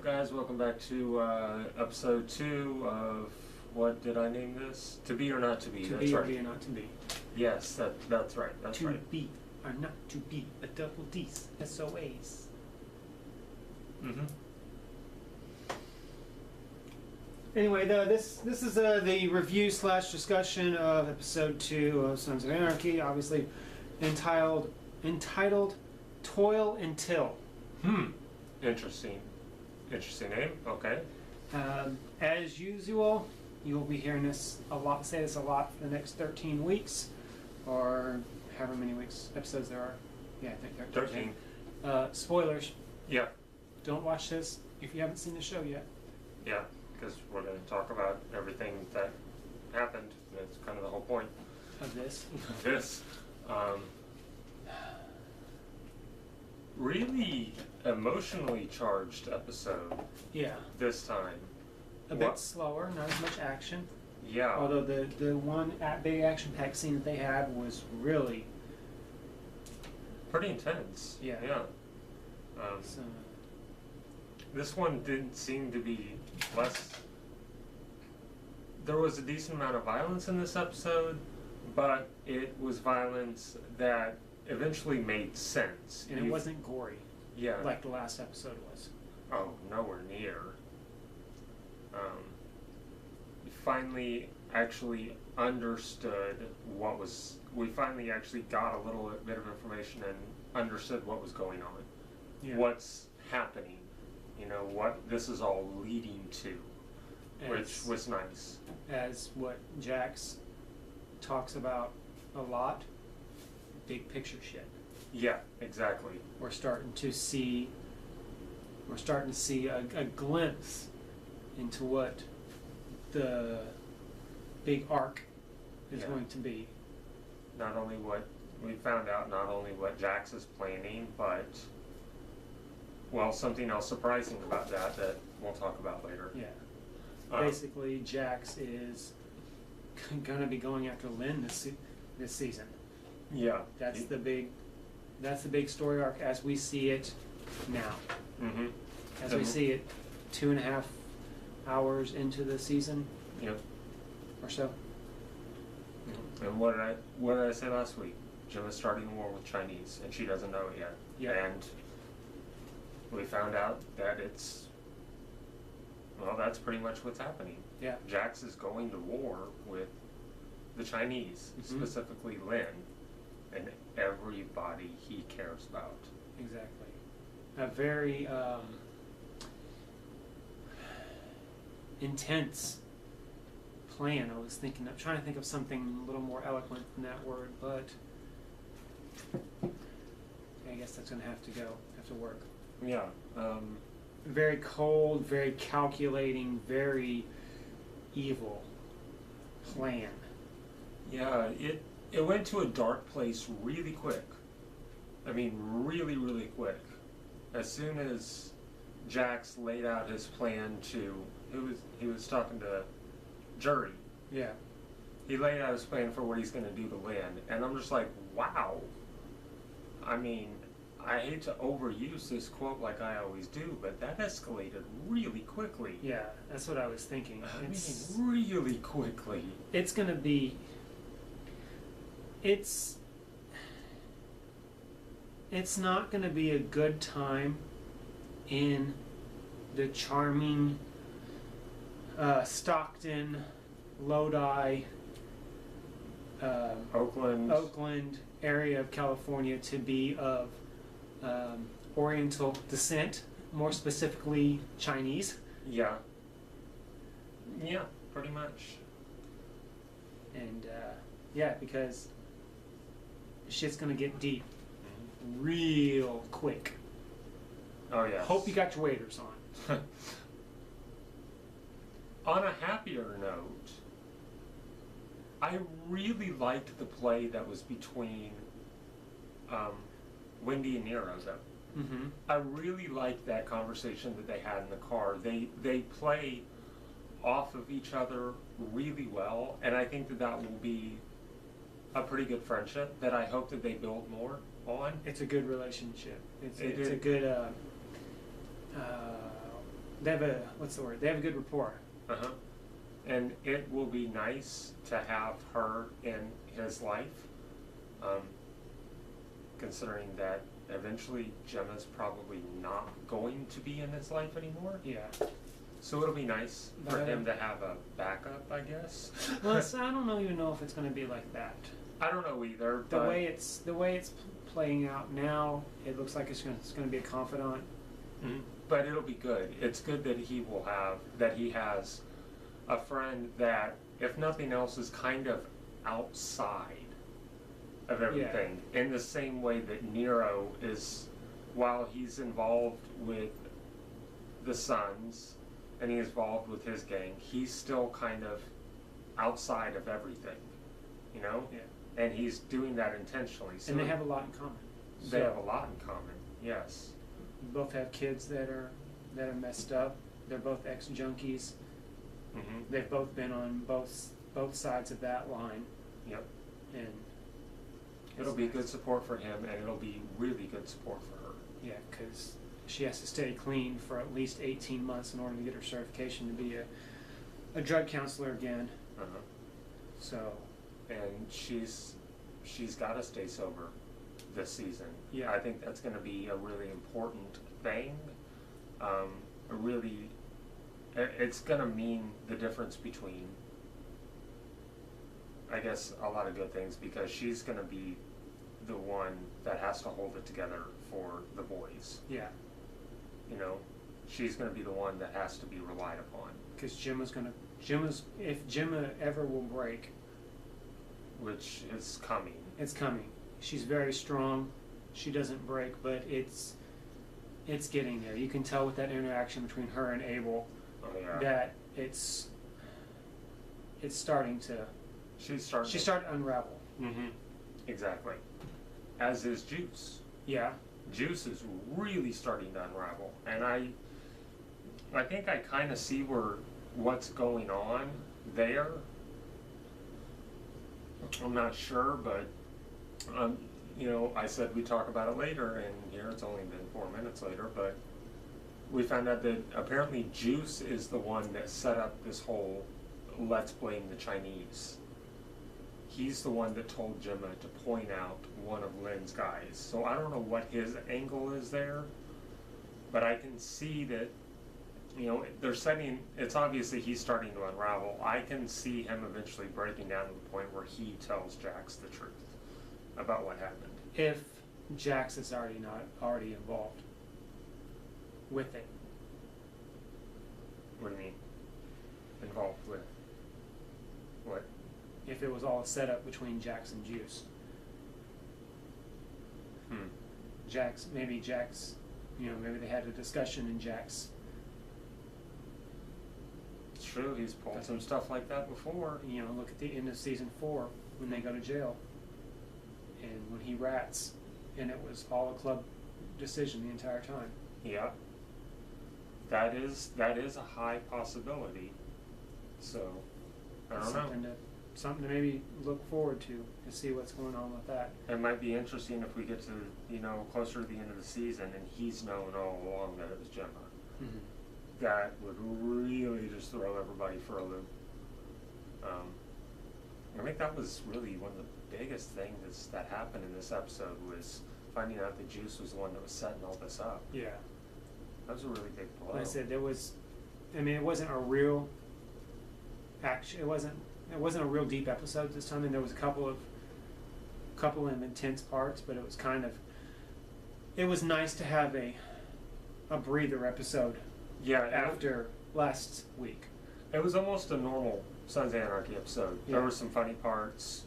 up, guys? Welcome back to episode 2 of, what did I name this? To Be or Not to Be. To that's be right. or be or not to be. Yes, that's right. That's to right. be or not to be. A double D's. SOAs. Mm-hmm. Anyway, this is the review / discussion of episode 2 of Sons of Anarchy, obviously entitled Toil and Till. Interesting name. Okay. As usual, you'll be hearing this a lot, say this a lot for the next 13 weeks, or however many episodes there are. Yeah, I think 13. Spoilers. Yeah. Don't watch this if you haven't seen the show yet. Yeah, because we're going to talk about everything that happened. That's kind of the whole point Of this. of this. Really emotionally charged episode Yeah. this time. A bit slower, not as much action. Yeah. Although the one big action-packed scene that they had was really... Pretty intense. Yeah. Yeah. So, This one didn't seem to be less... There was a decent amount of violence in this episode, but it was violence that eventually made sense. and it wasn't gory Yeah. like the last episode was. Oh, nowhere near. We finally actually understood what was... We finally actually got a little bit of information and understood what was going on. Yeah. What's happening. You know, what this is all leading to. Which was nice. As what Jax talks about a lot, big picture shit. Yeah, exactly. We're starting to see a glimpse into what the big arc is going to be. Not only what we found out, not only what Jax is planning, but, well, something else surprising about that we'll talk about later. Yeah. Basically, Jax is going to be going after Lynn this season. Yeah. That's the big story arc as we see it now. Mm-hmm. As we see it 2.5 hours into the season. Yep. Or so. And what did I say last week? Jim is starting a war with Chinese, and she doesn't know it yet. Yeah. And we found out that that's pretty much what's happening. Yeah. Jax is going to war with the Chinese, specifically Lin, and everybody he cares about. Exactly. A very intense plan. I was trying to think of something a little more eloquent than that word, but I guess that's going to have to work. Yeah. Very cold, very calculating, very evil plan. Yeah, it went to a dark place really quick. I mean, really, really quick. As soon as Jax laid out his plan he was talking to Jury. Yeah. He laid out his plan for what he's going to do to Lynn, and I'm just like, wow. I mean, I hate to overuse this quote like I always do, but that escalated really quickly. Yeah, that's what I was thinking. I mean, really quickly. It's going to be... It's not going to be a good time in the charming Stockton, Lodi, Oakland area of California to be of Oriental descent, more specifically Chinese. Yeah. Yeah, pretty much. And yeah, because shit's going to get deep real quick. Oh, yeah. Hope you got your waders on. On a happier note, I really liked the play that was between Wendy and Nero, though. Mm-hmm. I really liked that conversation that they had in the car. They play off of each other really well, and I think that will be a pretty good friendship that I hope that they build more on. It's a good relationship. It's a good they have a, what's the word? They have a good rapport. Uh-huh. And it will be nice to have her in his life, considering that eventually Gemma's probably not going to be in his life anymore. Yeah. So it'll be nice for him to have a backup, I guess. Well, I don't even know if it's going to be like that. I don't know either. The way it's playing out now, it looks like it's going to be a confidant. Mm-hmm. But it'll be good. It's good that he has a friend that, if nothing else, is kind of outside of everything. Yeah. In the same way that Nero is, while he's involved with the Sons and he's involved with his gang, he's still kind of outside of everything, you know? Yeah. And he's doing that intentionally. So and they have a lot in common. They have a lot in common, yes. You both have kids that are messed up. They're both ex-junkies. Mm-hmm. They've both been on both sides of that line. Yep. And it'll be good support for him, and it'll be really good support for her. Yeah, because she has to stay clean for at least 18 months in order to get her certification to be a drug counselor again. Uh-huh. So. And she's got to stay sober this season. Yeah. I think that's going to be a really important thing. It's going to mean the difference between, I guess, a lot of good things, because she's going to be the one that has to hold it together for the boys. Yeah. You know, she's going to be the one that has to be relied upon. Because if Gemma ever will break, which is coming. It's coming. She's very strong. She doesn't break, but it's getting there. You can tell with that interaction between her and Abel that it's starting to. She's starting to unravel. Mm-hmm. Exactly. As is Juice. Yeah. Juice is really starting to unravel, and I think I kind of see what's going on there. I'm not sure, but I said we'd talk about it later, and here it's only been 4 minutes later, but we found out that apparently Juice is the one that set up this whole let's blame the Chinese. He's the one that told Gemma to point out one of Lynn's guys. So I don't know what his angle is there, but I can see that, it's obviously he's starting to unravel. I can see him eventually breaking down to the point where he tells Jax the truth about what happened. If Jax is already involved with it. What do you mean? Involved with what? If it was all set up between Jax and Juice. Maybe Jax, maybe they had a discussion and Jax. It's true, he's pulled some stuff like that before. Look at the end of season 4 when they go to jail. And when he rats, and it was all a club decision the entire time. Yeah. That is a high possibility. So, I don't know. Something to maybe look forward to see what's going on with that. It might be interesting if we get to, closer to the end of the season and he's known all along that it was Gemma. Mm-hmm. That would really just throw everybody for a loop. I think that was really one of the biggest things that happened in this episode, was finding out that Juice was the one that was setting all this up. Yeah. That was a really big blow. Like I said, it wasn't a real action. It wasn't a real deep episode this time, and there was a couple of intense parts, but it was it was nice to have a breather episode. Yeah. After last week. It was almost a normal Sons of Anarchy episode. Yeah. There were some funny parts.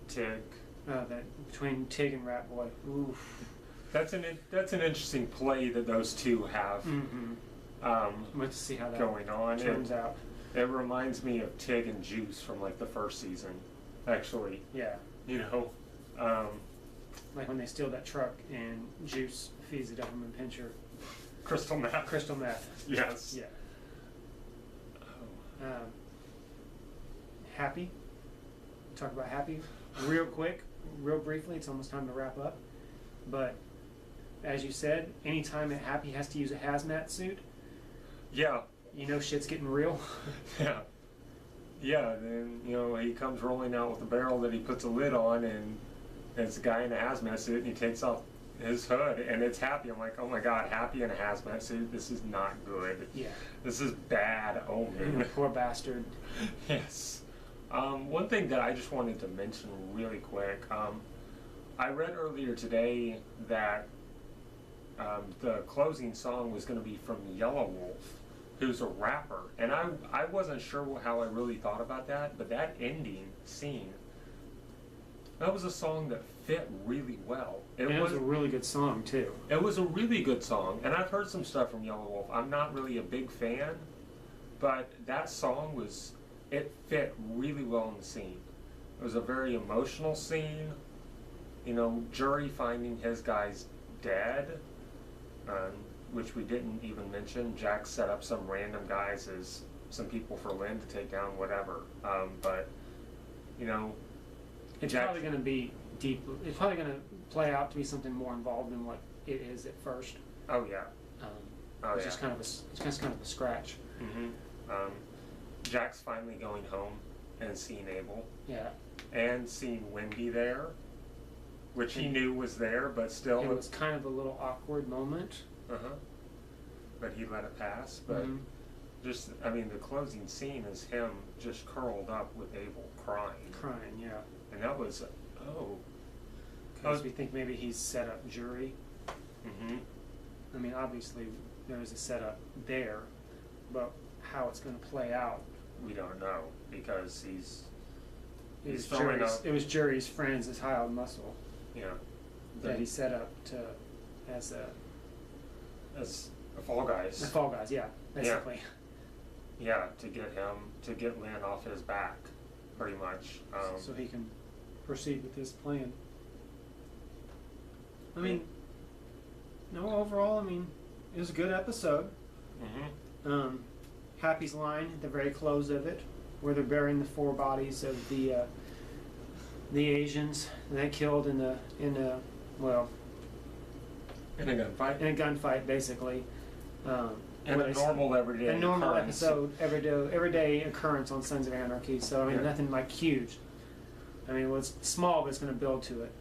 Tig. That between Tig and Rat Boy. Oof. That's an interesting play that those two have. Mm-hmm. Let's see how that going on. Turns out. It reminds me of Tig and Juice from the first season, actually. Yeah. Like when they steal that truck and Juice feeds the Doberman Pinscher crystal meth. Crystal meth. Yes. Yeah. Happy. Talk about Happy real quick, real briefly. It's almost time to wrap up. But as you said, anytime Happy has to use a hazmat suit, Yeah. You know shit's getting real. Yeah. Yeah, then, he comes rolling out with a barrel that he puts a lid on, and it's a guy in a hazmat suit, and he takes off his hood, and it's Happy. I'm like, oh my god, Happy in a hazmat suit? This is not good. Yeah. This is bad omen. Poor bastard. Yes. One thing that I just wanted to mention really quick, I read earlier today that the closing song was going to be from Yellow Wolf, who's a rapper, and I wasn't sure how I really thought about that, but that ending scene, that was a song that fit really well. It was a really good song too. It was a really good song, and I've heard some stuff from Yellow Wolf. I'm not really a big fan, but that song it fit really well in the scene. It was a very emotional scene. Jury finding his guys dead, which we didn't even mention. Jack set up some random guys as some people for Lynn to take down, whatever. But it's Jack, probably going to be deep. It's probably going to play out to be something more involved than what it is at first. Oh yeah. It's just kind of a scratch. Mm-hmm. Jack's finally going home and seeing Abel. Yeah. And seeing Wendy there, which he knew was there, but still. It was kind of a little awkward moment. But he let it pass. But the closing scene is him just curled up with Abel crying. Crying, yeah. And that was, because we think maybe he's set up Jury. Mm-hmm. I mean, obviously there's a setup there, but how it's going to play out, we don't know, because it was Jury's friends, his hired muscle. Yeah. That he set up as a Fall Guys. The Fall Guys, yeah, basically. Yeah, to get Lynn off his back, pretty much. So he can proceed with his plan. I mean, overall, it was a good episode. Mm-hmm. Happy's line at the very close of it, where they're burying the 4 bodies of the Asians that killed in a gunfight. In a gunfight, basically. And a normal everyday episode, everyday occurrence on Sons of Anarchy. So nothing like huge. It's small, but it's going to build to it.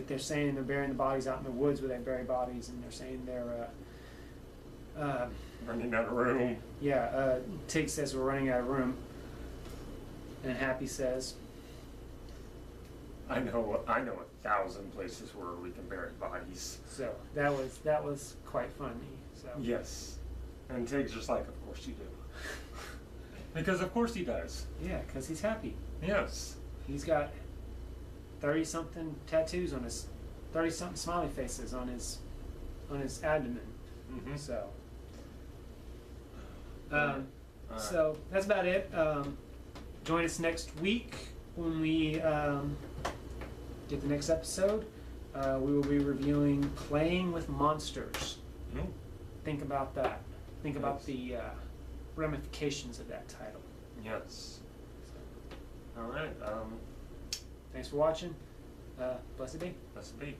They're saying they're burying the bodies out in the woods where they bury bodies, and they're saying they're running out of room. Yeah, Tig says we're running out of room, and Happy says, I know 1,000 places where we can bury bodies. So that was quite funny. So yes, and Tig's just like, of course you do, because of course he does. Yeah, because he's happy. Yes, he's got 30-something tattoos on his 30-something smiley faces on his abdomen. Mm-hmm. So. So that's about it. Join us next week when we get the next episode. We will be reviewing Playing with Monsters. Mm-hmm. Think about that. Think about the ramifications of that title. Yes. So. All right. Thanks for watching. Blessed be. Blessed be.